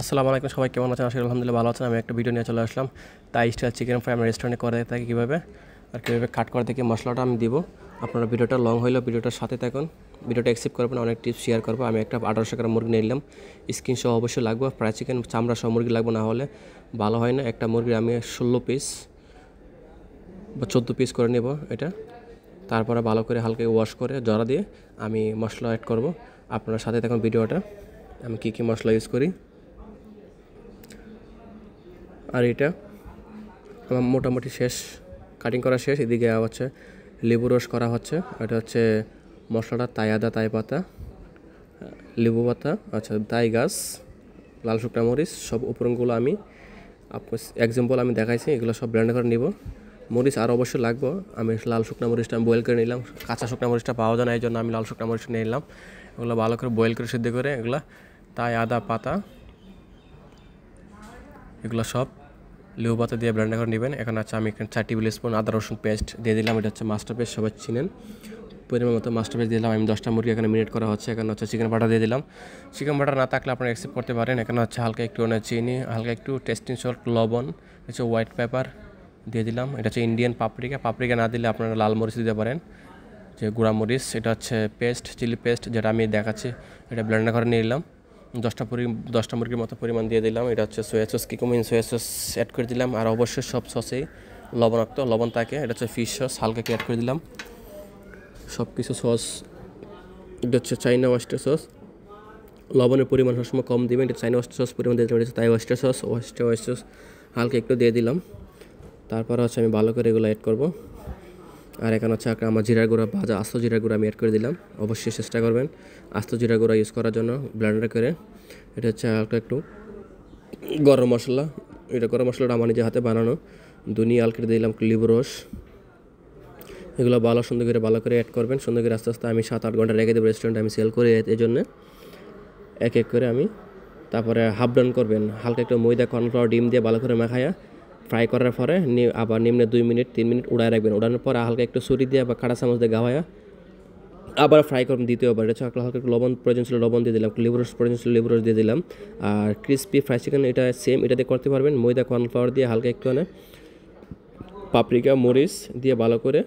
আসসালামু আলাইকুম, সবাই কেমন আছেন? আশা করি আলহামদুলিল্লাহ ভালো আছেন। আমি একটা ভিডিও নিয়ে চলে আসলাম, তাই স্টাইল চিকেন ফ্রাই আমরা রেস্টুরেন্টে করে থাকি কীভাবে আর কীভাবে কাট করে থেকে মশলাটা আমি দিব। আপনারা ভিডিওটা লং হইলেও ভিডিওটার সাথে থাকুন, ভিডিওটা অ্যাকসেপ্ট করবেন, অনেক টিপস শেয়ার করবো। আমি একটা 1800 গ্রাম মুরগি নিয়ে নিলাম, স্কিন সহ অবশ্যই লাগবে, ফ্রাই চিকেন চামড়া সহ মুরগি লাগবে, না হলে ভালো হয় না। একটা মুরগি আমি 16 পিস বা 14 পিস করে নেব এটা। তারপরে ভালো করে হালকা ওয়াশ করে জরা দিয়ে আমি মশলা অ্যাড করব। আপনার সাথে থাকুন ভিডিওটা, আমি কী কী মশলা ইউজ করি। আর এটা আমার মোটামুটি শেষ, কাটিং করা শেষ। এদিকে হচ্ছে লেবু রস করা হচ্ছে। এটা হচ্ছে মশলাটা তাই আদা, তাই পাতা, লেবু পাতা, আচ্ছা তাই গাছ, লাল শুকনা মরিচ, সব উপকরণগুলো আমি এক্সাম্পল আমি দেখাইছি, এগুলো সব ব্লেন্ড করে নিব। মরিচ আর অবশ্যই লাগবে। আমি লাল শুকনা মরিচটা আমি বয়েল করে নিলাম, কাঁচা শুকনা মরিচটা পাওয়া যায় না, এই জন্য আমি লাল শুকনা মরিচটা নিয়ে নিলাম। এগুলো ভালো করে বয়েল করে সিদ্ধ করে এগুলো তাই আদা পাতা এগুলো সব লেবু পাতা দিয়ে ব্লেন্ড করে নেবেন। এখন আছে আমি এখানে 4 টেবিল স্পুন আদা রসুন পেস্ট দিয়ে দিলাম। এটা হচ্ছে মাস্টার পেস্ট, সবাই চিনেন। পরিমাণ মতো মাস্টার পেস্ট দিলাম। আমি 10টা মুরগি এখানে মিনিট করা হচ্ছে। এখানে হচ্ছে চিকেন বাটার দিয়ে দিলাম। চিকেন বাটার না থাকলে আপনারা অ্যাকসেপ্ট করতে পারেন। এখানে হচ্ছে হালকা একটু চিনি, হালকা একটু টেস্টিং সল্ট, লবণ, হচ্ছে হোয়াইট পেপার দিয়ে দিলাম। এটা হচ্ছে ইন্ডিয়ান পাপরিকা, পাপরিকা না দিলে আপনারা লাল মরিচ দিতে পারেন, যে গুঁড়া মরিচ। এটা হচ্ছে পেস্ট, চিলি পেস্ট, যেটা আমি দেখাচ্ছি, এটা ব্লেন্ড করে নিয়ে নিলাম। 10টা মুরগির মতো পরিমাণ দিয়ে দিলাম। এটা হচ্ছে soya sauce, Kikkoman soya sauce add করে দিলাম। আর অবশ্যই সব সসেই লবণ থাকে। এটা হচ্ছে ফিশ সস, হালকা অ্যাড করে দিলাম। সব কিছু সস, এটা হচ্ছে চাইনা ওয়েস্টার সস। লবণের পরিমাণ সবসময় কম দিবেন। এটা চাইনা ওয়েস্টার সস পরিমাণ দিয়ে দিলাম। এটা তাই ওয়েস্টার সস হালকা একটু দিয়ে দিলাম। তারপর হচ্ছে আমি ভালো করে এগুলো অ্যাড করব। আর এখানে হচ্ছে আমার জিরার গুঁড়া, ভাজা আস্ত জিরার গুঁড়া আমি অ্যাড করে দিলাম। অবশ্যই চেষ্টা করবেন আস্ত জিরার গুঁড়া ইউজ করার জন্য ব্লেন্ডার করে। এটা হচ্ছে হালকা একটু গরম মশলা, এটা গরম মশলাটা আমার নিজের হাতে বানানো। ধনিয়া হালকা দিলাম, লেবু রস, এগুলো ভালো করে অ্যাড করবেন। সুন্দর করে আস্তে আস্তে আমি 7-8 ঘন্টা রেখে দেবো রেস্টুরেন্টে, আমি সেল করি এই জন্য। এক এক করে আমি তারপরে হাফ ডান করবেন। হালকা একটু ময়দা, কর্নফ্লাওয়ার, ডিম দিয়ে ভালো করে মাখায়া ফ্রাই করার পরে আবার নিম্নে 2-3 মিনিট উড়ায় রাখবেন। উড়ানোর পরে হালকা একটু ছুরি দিয়ে বা কাঁটা চামচ দিয়ে গাওয়ায়া আবার ফ্রাই করবেন দ্বিতীয়বার। এটা হচ্ছে হালকা একটু লবণ প্রয়োজন ছিল, লবণ দিয়ে দিলাম। লেবু রস প্রয়োজন ছিল, লেবু রস দিয়ে দিলাম। আর ক্রিসপি ফ্রাই চিকেন এটা সেম, এটা দিয়ে করতে পারবেন। ময়দা, কর্নফ্লাওয়ার দিয়ে হালকা একটু পাপরিকা, মরিচ দিয়ে ভালো করে